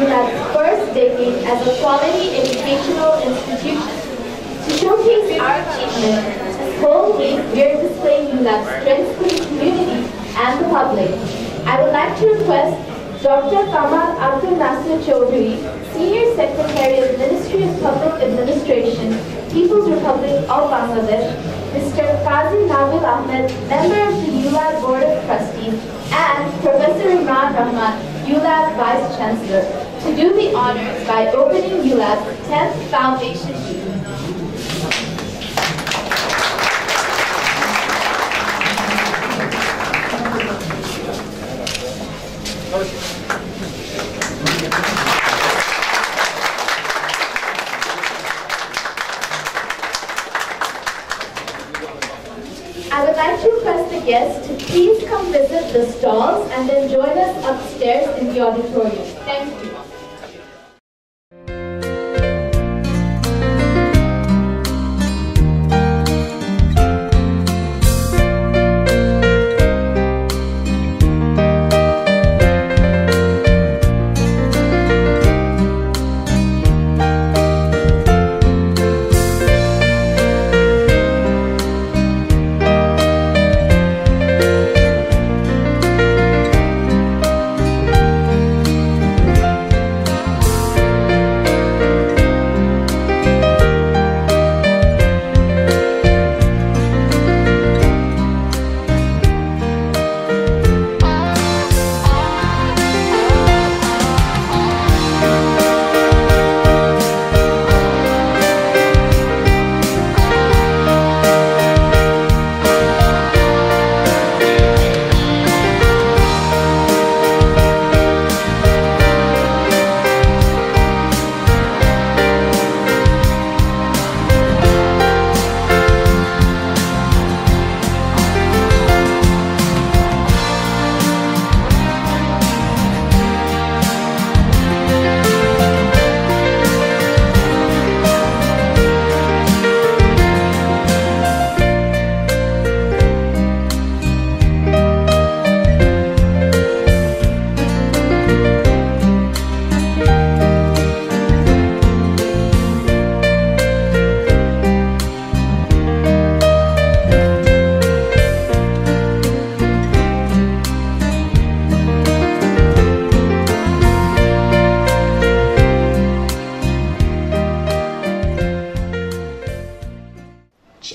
ULAB's first decade as a quality educational institution. To showcase our achievements, this whole week we are displaying ULAB's strengths for the community and the public. I would like to request Dr. Kamal Abdul Nasir Chaudhary, Senior Secretary of the Ministry of Public Administration, People's Republic of Bangladesh, Mr. Qazi Nabil Ahmed, Member of the ULAB Board of Trustees, and Professor Imran Rahman, ULAB Vice Chancellor, to do the honors by opening ULAB's 10th Foundation Week. I would like to request the guests to please come visit the stalls and then join us upstairs in the auditorium. Thank you.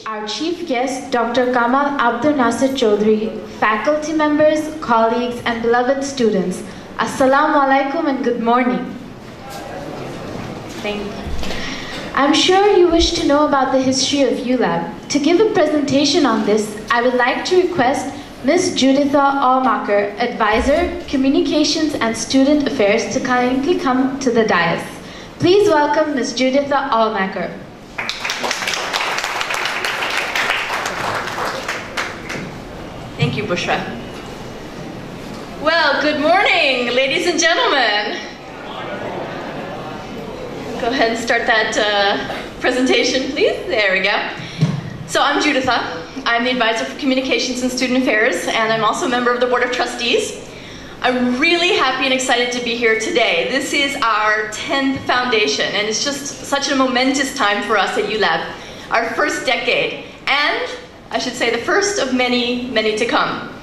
Our chief guest, Dr. Kamal Abdul Nasir Chaudhary, faculty members, colleagues, and beloved students, Assalamu alaikum and good morning. Thank you. I'm sure you wish to know about the history of ULAB. To give a presentation on this, I would like to request Ms. Juditha Allmacher, Advisor, Communications and Student Affairs, to kindly come to the dais. Please welcome Ms. Juditha Allmacher. Thank you, Bushra. Well, good morning, ladies and gentlemen. Go ahead and start that presentation, please. There we go. So I'm Juditha. I'm the Advisor for Communications and Student Affairs, and I'm also a member of the Board of Trustees. I'm really happy and excited to be here today. This is our 10th foundation, and it's just such a momentous time for us at ULAB. Our first decade, and I should say the first of many, many to come.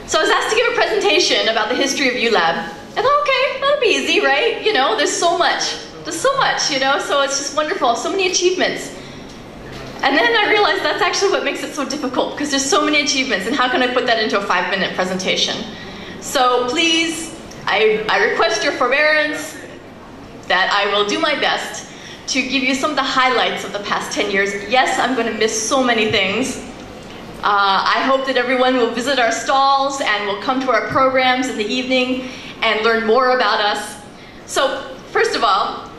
So I was asked to give a presentation about the history of ULAB. I thought, okay, that'll be easy, right? You know, there's so much, you know, so it's just wonderful, so many achievements. And then I realized that's actually what makes it so difficult, because there's so many achievements, and how can I put that into a 5-minute presentation? So please, I request your forbearance that I will do my best to give you some of the highlights of the past 10 years. Yes, I'm going to miss so many things. I hope that everyone will visit our stalls and will come to our programs in the evening and learn more about us. So, first of all,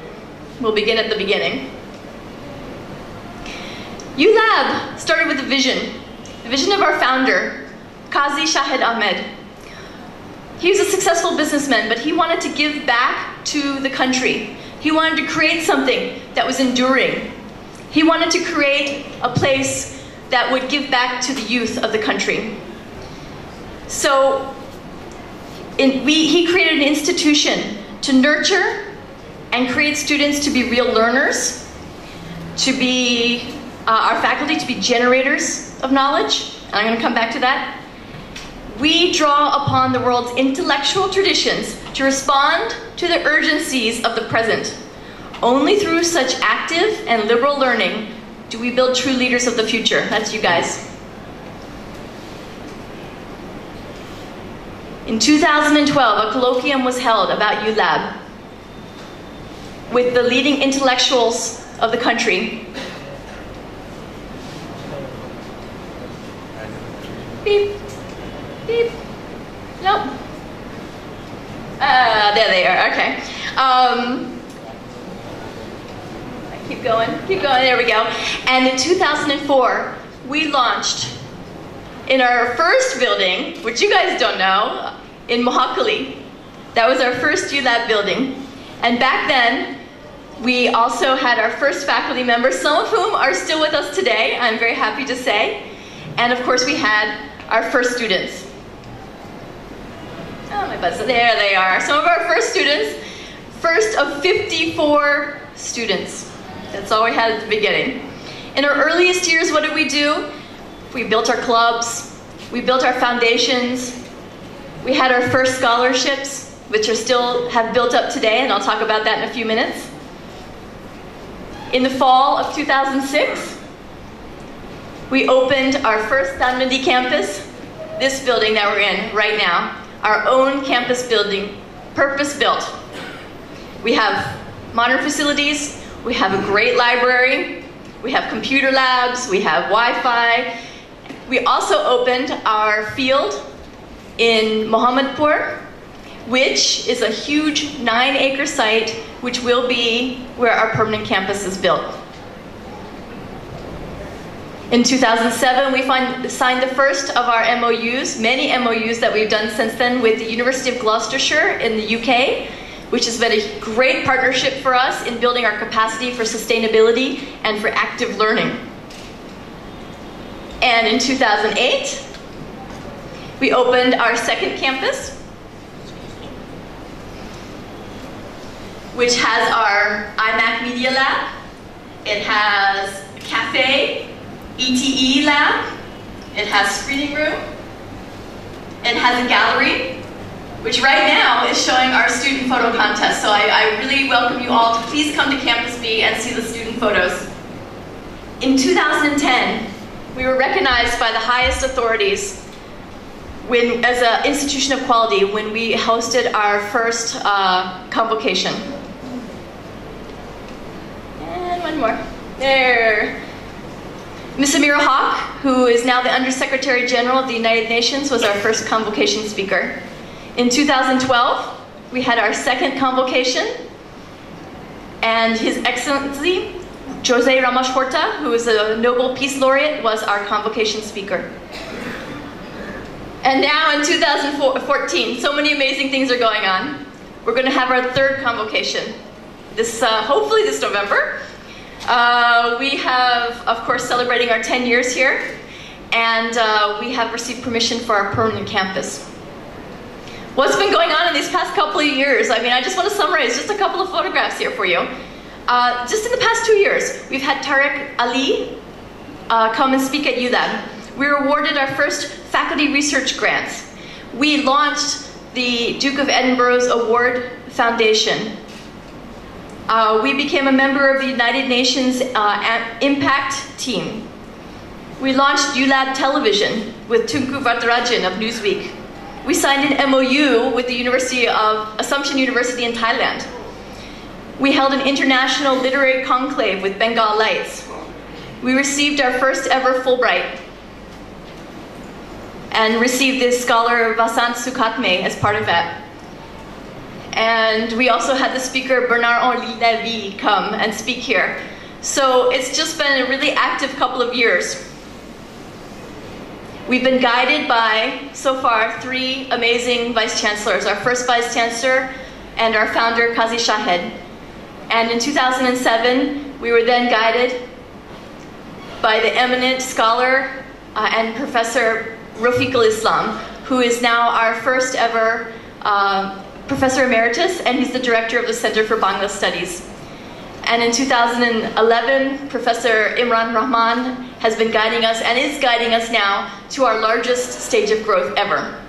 we'll begin at the beginning. ULAB started with a vision. The vision of our founder, Qazi Shahid Ahmed. He was a successful businessman, but he wanted to give back to the country. He wanted to create something that was enduring. He wanted to create a place that would give back to the youth of the country. So he created an institution to nurture and create students to be real learners, to be, our faculty to be generators of knowledge, and I'm going to come back to that. We draw upon the world's intellectual traditions to respond to the urgencies of the present. Only through such active and liberal learning do we build true leaders of the future. That's you guys. In 2012, a colloquium was held about ULAB with the leading intellectuals of the country. Beep. Beep. Nope. There they are, okay. Keep going, there we go. And in 2004, we launched in our first building, which you guys don't know, in Mohakali. That was our first ULAB building. And back then, we also had our first faculty members, some of whom are still with us today, I'm very happy to say. And of course, we had our first students. Oh, my butts, there they are. Some of our first students, first of 54 students. That's all we had at the beginning. In our earliest years, what did we do? We built our clubs, we built our foundations, we had our first scholarships, which are still have built up today, and I'll talk about that in a few minutes. In the fall of 2006, we opened our first Danmandi campus, this building that we're in right now, our own campus building, purpose-built. We have modern facilities, we have a great library, we have computer labs, we have Wi-Fi. We also opened our field in Mohammadpur, which is a huge 9-acre site, which will be where our permanent campus is built. In 2007, we signed the first of our MOUs, many MOUs that we've done since then, with the University of Gloucestershire in the UK, which has been a great partnership for us in building our capacity for sustainability and for active learning. And in 2008, we opened our second campus, which has our iMac Media Lab. It has a cafe, ETE lab. It has screening room. It has a gallery, which right now is showing our student photo contest. So I really welcome you all to please come to Campus B and see the student photos. In 2010, we were recognized by the highest authorities as an institution of quality when we hosted our first convocation. And one more. There. Ms. Amira Hawk, who is now the Undersecretary General of the United Nations, was our first convocation speaker. In 2012, we had our second convocation, and His Excellency Jose Ramos Horta, who is a Nobel Peace Laureate, was our convocation speaker. And now in 2014, so many amazing things are going on. We're going to have our third convocation, hopefully this November. We have, of course, celebrating our 10 years here, and we have received permission for our permanent campus. What's been going on in these past couple of years? I mean, I just want to summarize just a couple of photographs here for you. Just in the past 2 years, we've had Tariq Ali come and speak at ULAB. We were awarded our first faculty research grants. We launched the Duke of Edinburgh's Award Foundation. We became a member of the United Nations Impact Team. We launched ULAB Television with Tunku Varadarajan of Newsweek. We signed an MOU with the Assumption University in Thailand. We held an international literary conclave with Bengal Lights. We received our first ever Fulbright and received this scholar Vasant Sukhatme as part of that. And we also had the speaker Bernard-Henri Lévy come and speak here. So it's just been a really active couple of years. We've been guided by, so far, 3 amazing vice chancellors. Our first vice chancellor and our founder, Qazi Shahed. And in 2007, we were then guided by the eminent scholar and professor Rafiq al-Islam, who is now our first ever Professor Emeritus, and he's the director of the Center for Bangla Studies. And in 2011, Professor Imran Rahman has been guiding us, and is guiding us now, to our largest stage of growth ever.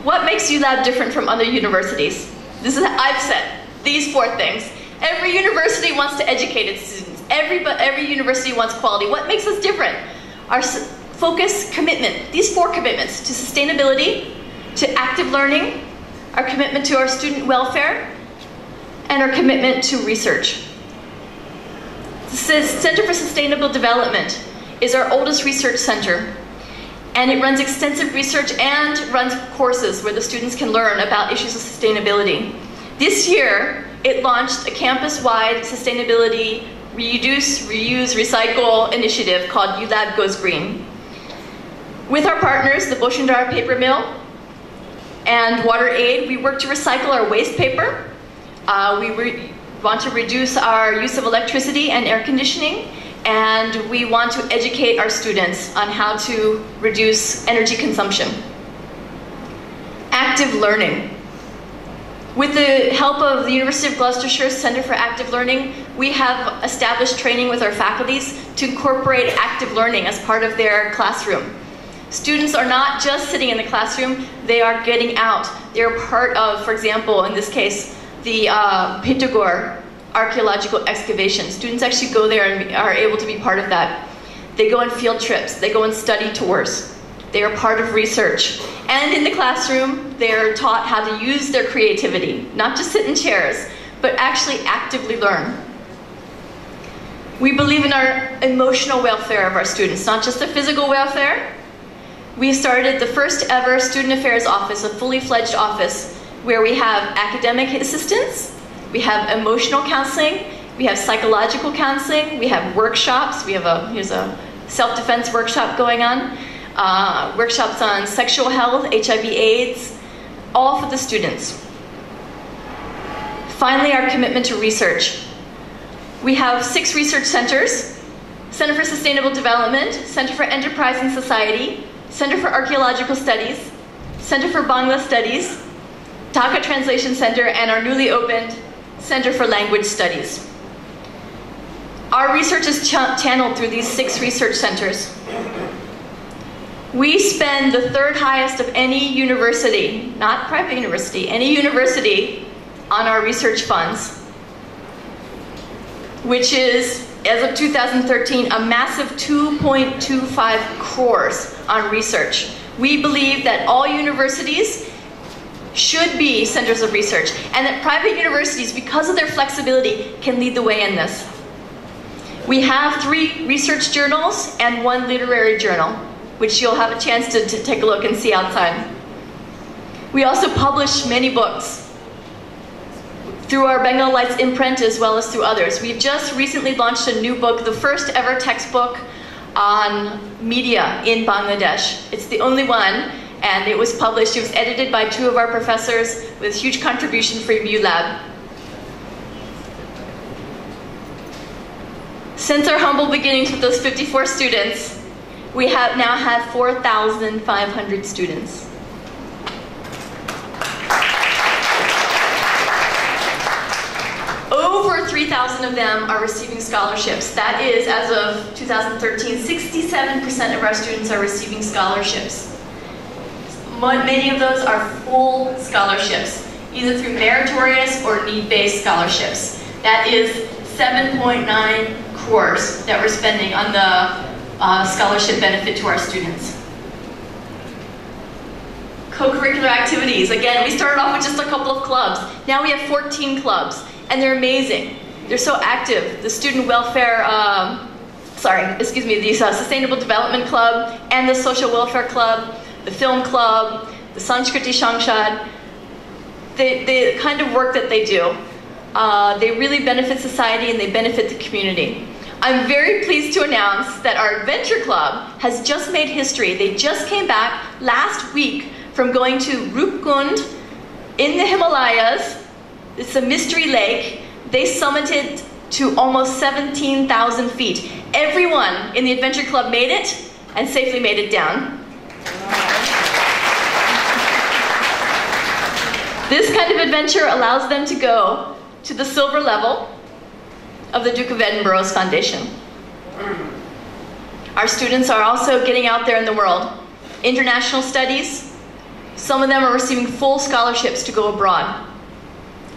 What makes ULAB different from other universities? I've said these 4 things. Every university wants to educate its students. Every university wants quality. What makes us different? Our focus, commitment, these 4 commitments: to sustainability, to active learning, our commitment to our student welfare, and our commitment to research. The Center for Sustainable Development is our oldest research center, and it runs extensive research and runs courses where the students can learn about issues of sustainability. This year, it launched a campus-wide sustainability reduce, reuse, recycle initiative called ULAB Goes Green. With our partners, the Boshundara Paper Mill and WaterAid, we work to recycle our waste paper. We want to reduce our use of electricity and air conditioning, and we want to educate our students on how to reduce energy consumption. Active learning. With the help of the University of Gloucestershire's Center for Active Learning, we have established training with our faculties to incorporate active learning as part of their classroom. Students are not just sitting in the classroom, they are getting out. They're part of, for example, in this case, the Pitagore archaeological excavation. Students actually go there and are able to be part of that. They go on field trips, they go on study tours. They are part of research. And in the classroom, they're taught how to use their creativity, not just sit in chairs, but actually actively learn. We believe in our emotional welfare of our students, not just their physical welfare. We started the first ever Student Affairs Office, a fully fledged office, where we have academic assistance, we have emotional counseling, we have psychological counseling, we have workshops. Here's a self-defense workshop going on, workshops on sexual health, HIV/AIDS, all for the students. Finally, our commitment to research. We have 6 research centers: Center for Sustainable Development, Center for Enterprise and Society, Center for Archaeological Studies, Center for Bangla Studies, Dhaka Translation Center, and our newly opened Center for Language Studies. Our research is channeled through these 6 research centers. We spend the 3rd highest of any university, not private university, any university, on our research funds, which is, as of 2013, a massive 2.25 crores on research. We believe that all universities should be centers of research, and that private universities, because of their flexibility, can lead the way in this. We have 3 research journals and 1 literary journal, which you'll have a chance to take a look and see outside. We also publish many books through our Bengal Lights imprint as well as through others. We've just recently launched a new book, the first ever textbook on media in Bangladesh. It's the only one, and it was published, it was edited by 2 of our professors with huge contribution from ULAB. Since our humble beginnings with those 54 students, we have now had 4,500 students. Over 3,000 of them are receiving scholarships. That is, as of 2013, 67% of our students are receiving scholarships. Many of those are full scholarships, either through meritorious or need-based scholarships. That is 7.9 crores that we're spending on the scholarship benefit to our students. Co-curricular activities. Again, we started off with just a couple of clubs. Now we have 14 clubs, and they're amazing. They're so active. The Student Welfare, the Sustainable Development Club, and the Social Welfare Club, the Film Club, the Sanskriti Sangshad. The kind of work that they do, they really benefit society and they benefit the community. I'm very pleased to announce that our Adventure Club has just made history. They just came back last week from going to Rupkund in the Himalayas. It's a mystery lake. They summited to almost 17,000 feet. Everyone in the Adventure Club made it and safely made it down. This kind of adventure allows them to go to the silver level of the Duke of Edinburgh's foundation. Our students are also getting out there in the world. International studies, some of them are receiving full scholarships to go abroad.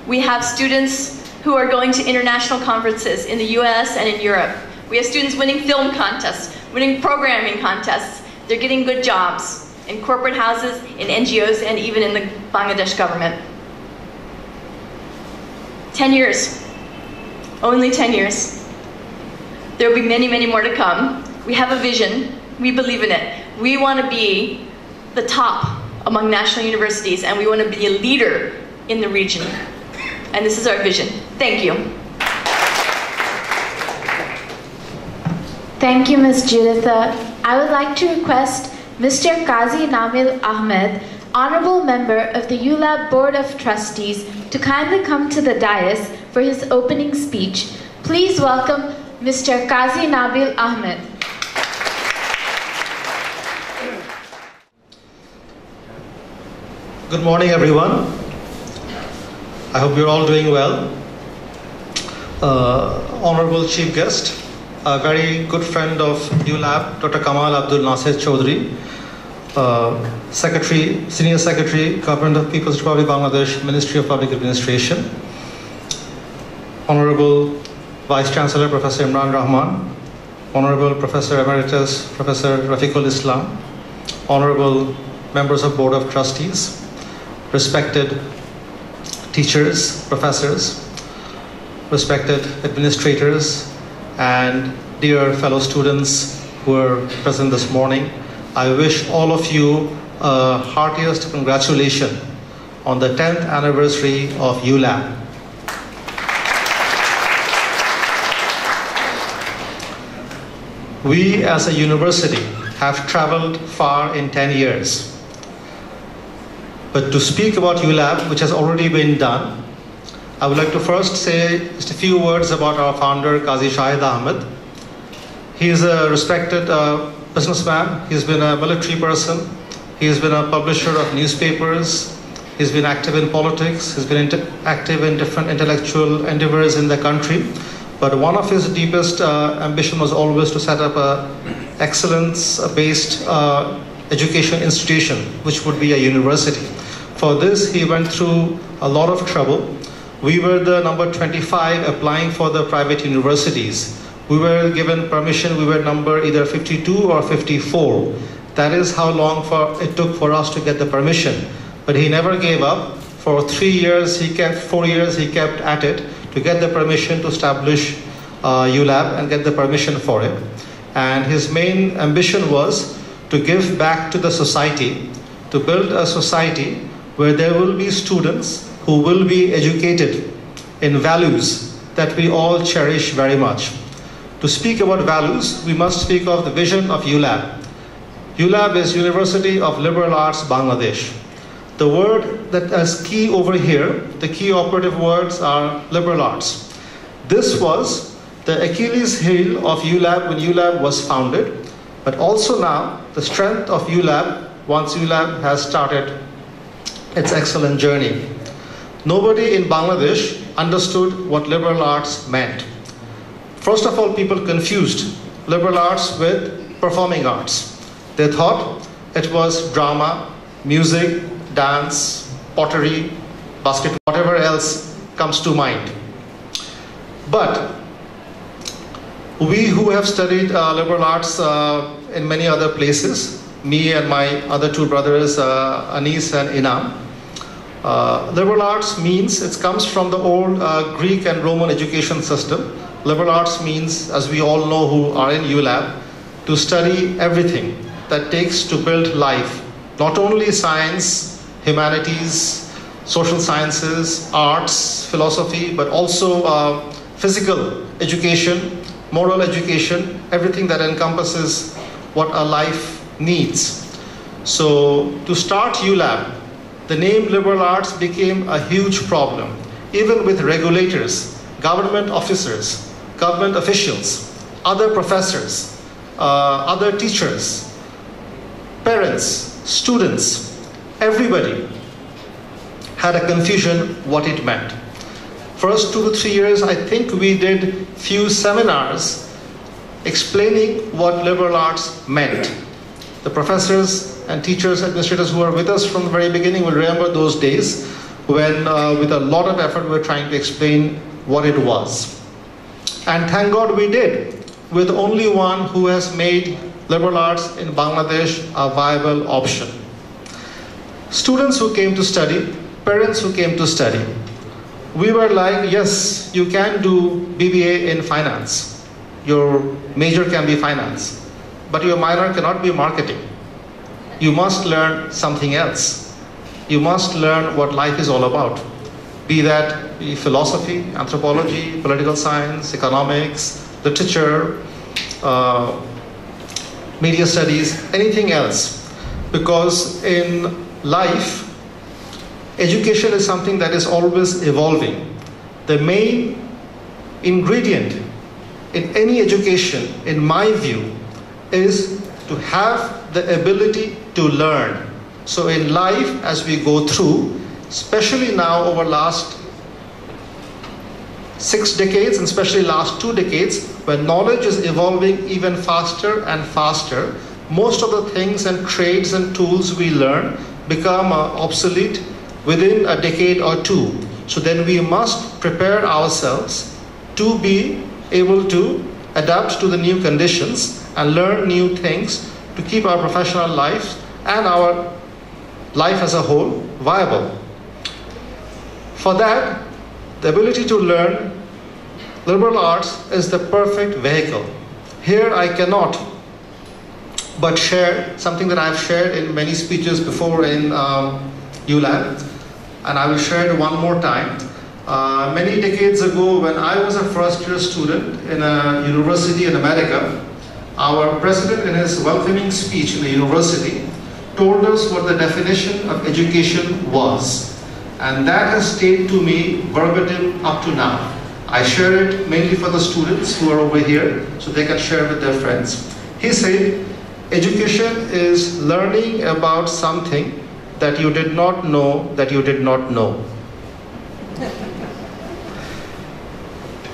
We have students who are going to international conferences in the US and in Europe. We have students winning film contests, winning programming contests. They're getting good jobs in corporate houses, in NGOs, and even in the Bangladesh government. 10 years, only 10 years. There will be many, many more to come. We have a vision, we believe in it. We want to be the top among national universities, and we want to be a leader in the region. And this is our vision. Thank you. Thank you, Ms. Juditha. I would like to request Mr. Qazi Namil Ahmed, Honorable Member of the ULAB Board of Trustees, to kindly come to the dais for his opening speech. Please welcome Mr. Qazi Nabil Ahmed. Good morning, everyone. I hope you're all doing well. Honorable Chief Guest, a very good friend of ULAB, Dr. Kamal Abdul Nasir Chaudhry, Secretary, Senior Secretary, Government of People's Republic of Bangladesh, Ministry of Public Administration, Honorable Vice Chancellor, Professor Imran Rahman, Honorable Professor Emeritus, Professor Rafiqul Islam, Honorable Members of Board of Trustees, respected teachers, professors, respected administrators, and dear fellow students who are present this morning, I wish all of you a heartiest congratulations on the 10th anniversary of ULAB. We as a university have traveled far in 10 years. But to speak about ULAB, which has already been done, I would like to first say just a few words about our founder, Qazi Shahid Ahmed. He is a respected businessman. He's been a military person. He's been a publisher of newspapers. He's been active in politics. He's been active in different intellectual endeavors in the country. But one of his deepest ambition was always to set up an excellence-based education institution, which would be a university. For this, he went through a lot of trouble. We were the number 25 applying for the private universities. We were given permission, we were number either 52 or 54. That is how long it took for us to get the permission. But he never gave up. For 4 years he kept at it to get the permission to establish ULAB and get the permission for it. And his main ambition was to give back to the society, to build a society where there will be students who will be educated in values that we all cherish very much. To speak about values, we must speak of the vision of ULAB. ULAB is University of Liberal Arts, Bangladesh. The word that is key over here, the key operative words are liberal arts. This was the Achilles heel of ULAB when ULAB was founded, but also now the strength of ULAB once ULAB has started its excellent journey. Nobody in Bangladesh understood what liberal arts meant. First of all, people confused liberal arts with performing arts. They thought it was drama, music, dance, pottery, basketball, whatever else comes to mind. But we who have studied liberal arts in many other places, me and my other two brothers, Anis and Inam, liberal arts means, it comes from the old Greek and Roman education system. Liberal arts means, as we all know who are in ULAB, to study everything that takes to build life. Not only science, humanities, social sciences, arts, philosophy, but also physical education, moral education, everything that encompasses what a life needs. So to start ULAB, the name liberal arts became a huge problem, even with regulators, government officers, government officials, other professors, other teachers, parents, students, everybody. had a confusion what it meant. First 2 to 3 years, I think we did few seminars explaining what liberal arts meant. The professors and teachers, administrators who are with us from the very beginning will remember those days when with a lot of effort we were trying to explain what it was. And thank God we did, with only one who has made liberal arts in Bangladesh a viable option. Students who came to study, parents who came to study, we were like, yes, you can do BBA in finance. Your major can be finance, but your minor cannot be marketing. You must learn something else. You must learn what life is all about. Be that philosophy, anthropology, political science, economics, literature, media studies, anything else. Because in life, education is something that is always evolving. The main ingredient in any education, in my view, is to have the ability to learn. So in life, as we go through, especially now over last 6 decades, and especially last 2 decades, when knowledge is evolving even faster and faster, most of the things and trades and tools we learn become obsolete within a decade or two. So then we must prepare ourselves to be able to adapt to the new conditions and learn new things to keep our professional life and our life as a whole viable. For that, the ability to learn liberal arts is the perfect vehicle. Here I cannot but share something that I've shared in many speeches before in ULAB, and I will share it one more time. Many decades ago, when I was a first-year student in a university in America, our president in his welcoming speech in the university told us what the definition of education was. And that has stayed to me verbatim up to now. I share it mainly for the students who are over here so they can share with their friends. He said, education is learning about something that you did not know that you did not know.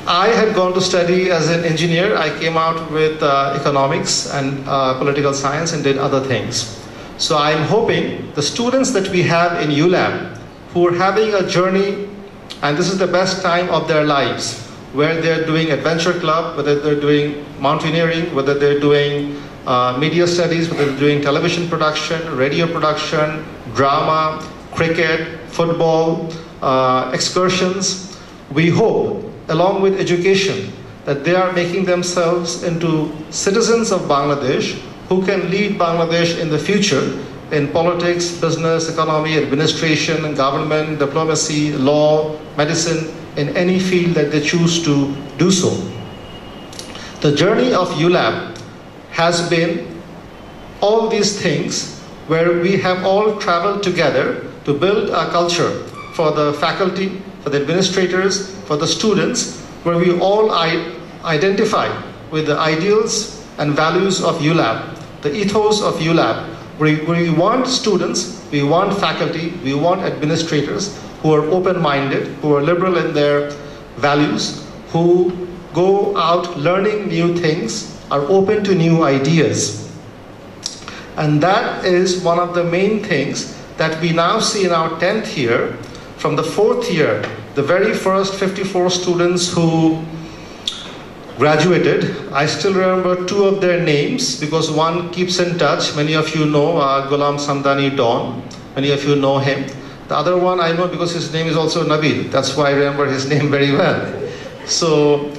I had gone to study as an engineer. I came out with economics and political science and did other things. So I'm hoping the students that we have in ULAB who are having a journey, and this is the best time of their lives, where they're doing adventure club, whether they're doing mountaineering, whether they're doing media studies, whether they're doing television production, radio production, drama, cricket, football, excursions. We hope, along with education, that they are making themselves into citizens of Bangladesh who can lead Bangladesh in the future in politics, business, economy, administration, government, diplomacy, law, medicine, in any field that they choose to do so. The journey of ULAB has been all these things where we have all traveled together to build a culture for the faculty, for the administrators, for the students, where we all identify with the ideals and values of ULAB, the ethos of ULAB, where we want students, we want faculty, we want administrators who are open-minded, who are liberal in their values, who go out learning new things, are open to new ideas. And that is one of the main things that we now see in our 10th year. From the 4th year, the very first 54 students who graduated, I still remember 2 of their names because one keeps in touch. Many of you know Ghulam Samdani Dawn. Many of you know him. The other one I know because his name is also Nabil. That's why I remember his name very well. So